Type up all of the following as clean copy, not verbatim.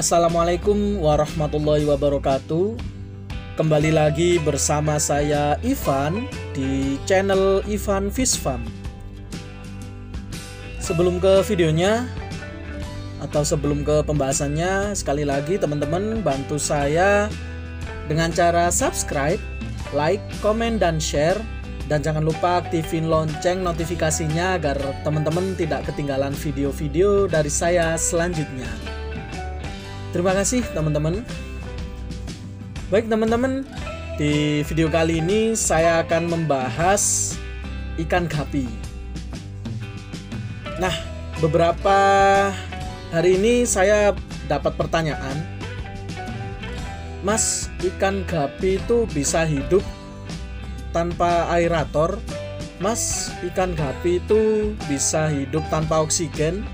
Assalamualaikum warahmatullahi wabarakatuh. Kembali lagi bersama saya Ivan di channel Ivan Fish Farm. Sebelum ke videonya atau sebelum ke pembahasannya, sekali lagi teman-teman bantu saya dengan cara subscribe, like, komen, dan share. Dan jangan lupa aktifin lonceng notifikasinya agar teman-teman tidak ketinggalan video-video dari saya selanjutnya. Terima kasih teman-teman. Baik teman-teman, di video kali ini saya akan membahas ikan gapi. Nah, beberapa hari ini saya dapat pertanyaan, Mas, ikan gapi itu bisa hidup tanpa aerator? Mas, ikan gapi itu bisa hidup tanpa oksigen?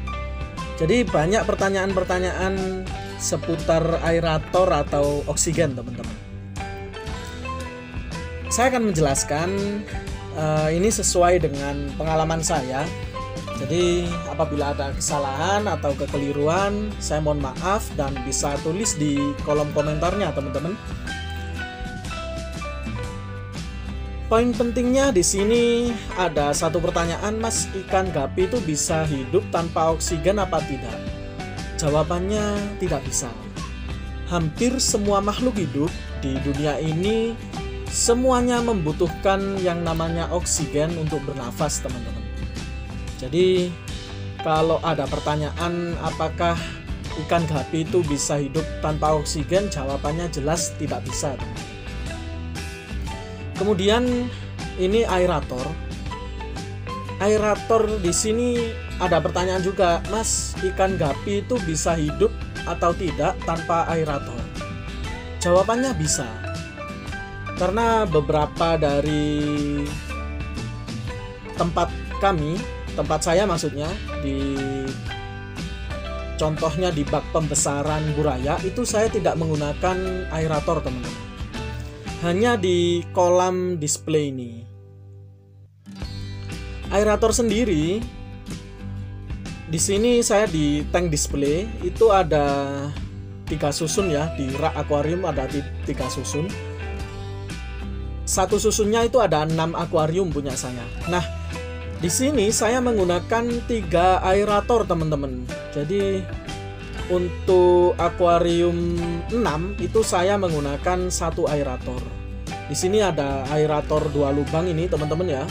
Jadi banyak pertanyaan-pertanyaan seputar aerator atau oksigen teman-teman. Saya akan menjelaskan ini sesuai dengan pengalaman saya. Jadi apabila ada kesalahan atau kekeliruan, saya mohon maaf dan bisa tulis di kolom komentarnya teman-teman. Poin pentingnya di sini ada satu pertanyaan, Mas, ikan gapi itu bisa hidup tanpa oksigen apa tidak? Jawabannya tidak bisa. Hampir semua makhluk hidup di dunia ini semuanya membutuhkan yang namanya oksigen untuk bernafas, teman-teman. Jadi kalau ada pertanyaan apakah ikan gapi itu bisa hidup tanpa oksigen, jawabannya jelas tidak bisa, teman-teman. Kemudian ini aerator. Aerator di sini ada pertanyaan juga, Mas, ikan gapi itu bisa hidup atau tidak tanpa aerator? Jawabannya bisa. Karena beberapa dari tempat saya maksudnya, contohnya di bak pembesaran buraya, itu saya tidak menggunakan aerator, teman-teman. Hanya di kolam display ini. Aerator sendiri di sini saya di tank display itu ada 3 susun ya, di rak akuarium ada 3 susun. Satu susunnya itu ada 6 akuarium punya saya. Nah, di sini saya menggunakan 3 aerator, teman-teman. Jadi untuk akuarium 6 itu saya menggunakan 1 aerator. Di sini ada aerator 2 lubang ini, teman-teman ya.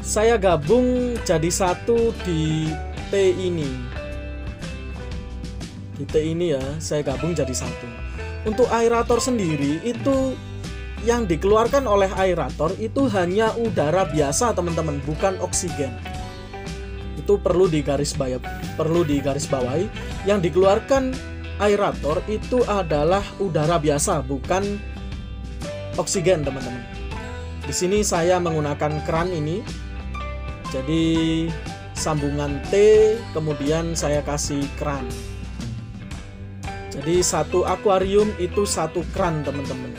Saya gabung jadi 1 di T ini. Di T ini ya, saya gabung jadi 1. Untuk aerator sendiri itu yang dikeluarkan oleh aerator itu hanya udara biasa, teman-teman, bukan oksigen. Itu perlu digarisbawahi. Yang dikeluarkan aerator itu adalah udara biasa, bukan oksigen, teman-teman. Di sini saya menggunakan keran ini. Jadi sambungan T, kemudian saya kasih keran. Jadi 1 akuarium itu 1 keran, teman-teman.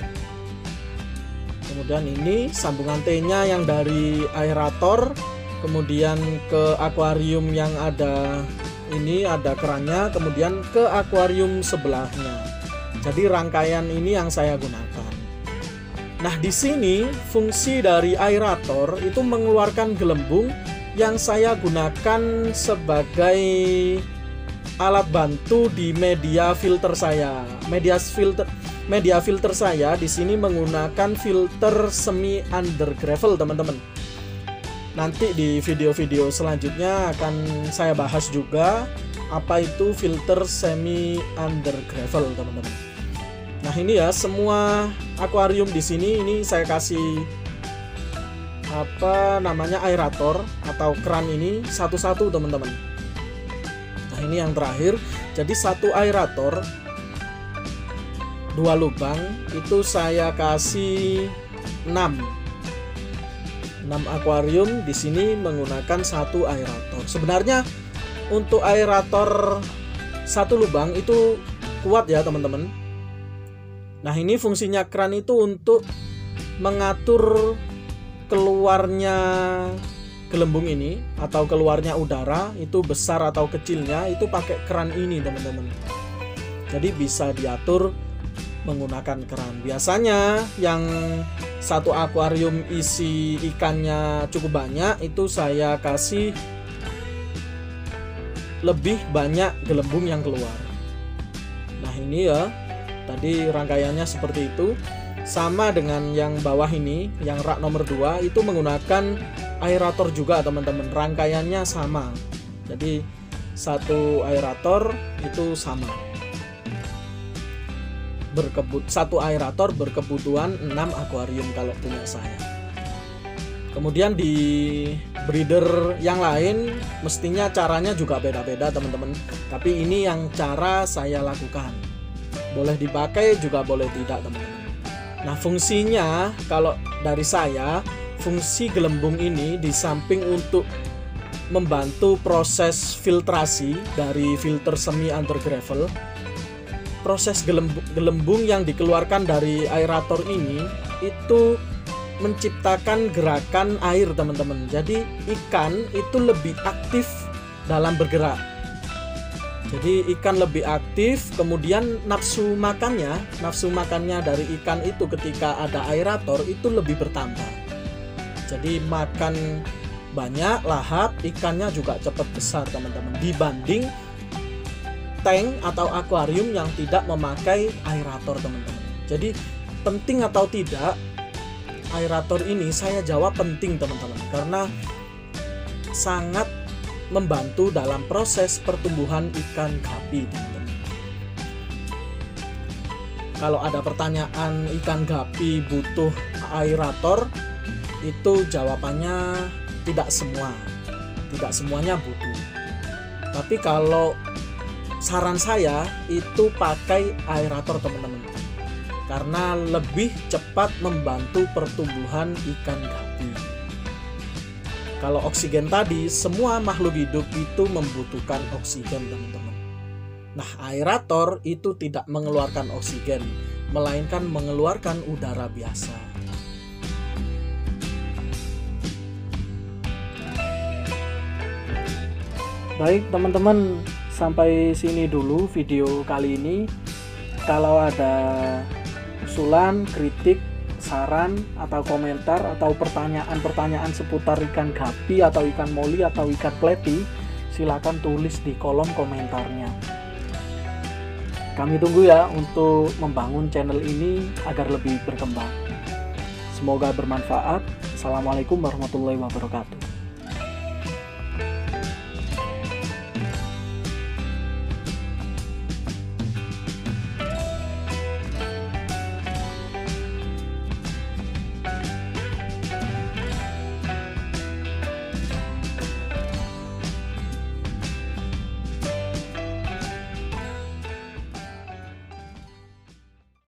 Kemudian ini sambungan T-nya yang dari aerator, kemudian ke akuarium yang ada ini ada kerannya, kemudian ke akuarium sebelahnya. Jadi rangkaian ini yang saya gunakan. Nah, di sini fungsi dari aerator itu mengeluarkan gelembung yang saya gunakan sebagai alat bantu di media filter saya. Media filter saya di sini menggunakan filter semi under gravel, teman-teman. Nanti di video-video selanjutnya akan saya bahas juga apa itu filter semi under gravel, teman-teman. Nah, ini ya semua akuarium di sini ini saya kasih aerator atau keran ini satu-satu, teman-teman. Nah, ini yang terakhir. Jadi 1 aerator 2 lubang itu saya kasih 6 akuarium di sini menggunakan 1 aerator. Sebenarnya untuk aerator 1 lubang itu kuat ya, teman-teman. Nah, ini fungsinya keran itu untuk mengatur keluarnya gelembung ini atau keluarnya udara itu besar atau kecilnya itu pakai keran ini, teman-teman. Jadi bisa diatur menggunakan keran. Biasanya yang satu akuarium isi ikannya cukup banyak, itu saya kasih lebih banyak gelembung yang keluar. Nah ini ya, tadi rangkaiannya seperti itu. Sama dengan yang bawah ini, yang rak nomor 2 itu menggunakan aerator juga teman-teman. Rangkaiannya sama. Jadi satu aerator itu sama. Satu aerator berkebutuhan 6 akuarium kalau punya saya. Kemudian di breeder yang lain mestinya caranya juga beda-beda teman-teman. Tapi ini yang cara saya lakukan. Boleh dipakai juga boleh tidak teman-teman. Nah fungsinya kalau dari saya, fungsi gelembung ini di samping untuk membantu proses filtrasi dari filter semi under gravel, proses gelembung yang dikeluarkan dari aerator ini itu menciptakan gerakan air teman-teman. Jadi ikan itu lebih aktif dalam bergerak. Jadi ikan lebih aktif, kemudian nafsu makannya dari ikan itu ketika ada aerator itu lebih bertambah. Jadi makan banyak, lahap, ikannya juga cepat besar teman-teman, dibanding tank atau akuarium yang tidak memakai aerator teman-teman. Jadi penting atau tidak aerator ini, saya jawab penting teman-teman, karena sangat membantu dalam proses pertumbuhan ikan gapi teman-teman. Kalau ada pertanyaan ikan gapi butuh aerator, itu jawabannya tidak semuanya butuh. Tapi kalau saran saya itu pakai aerator teman-teman, karena lebih cepat membantu pertumbuhan ikan gapi. Kalau oksigen tadi, semua makhluk hidup itu membutuhkan oksigen teman-teman. Nah aerator itu tidak mengeluarkan oksigen, melainkan mengeluarkan udara biasa. Baik teman-teman, sampai sini dulu video kali ini. Kalau ada usulan, kritik, saran, atau komentar, atau pertanyaan-pertanyaan seputar ikan gapi atau ikan moli atau ikan pleti, silakan tulis di kolom komentarnya. Kami tunggu ya untuk membangun channel ini agar lebih berkembang. Semoga bermanfaat. Assalamualaikum warahmatullahi wabarakatuh.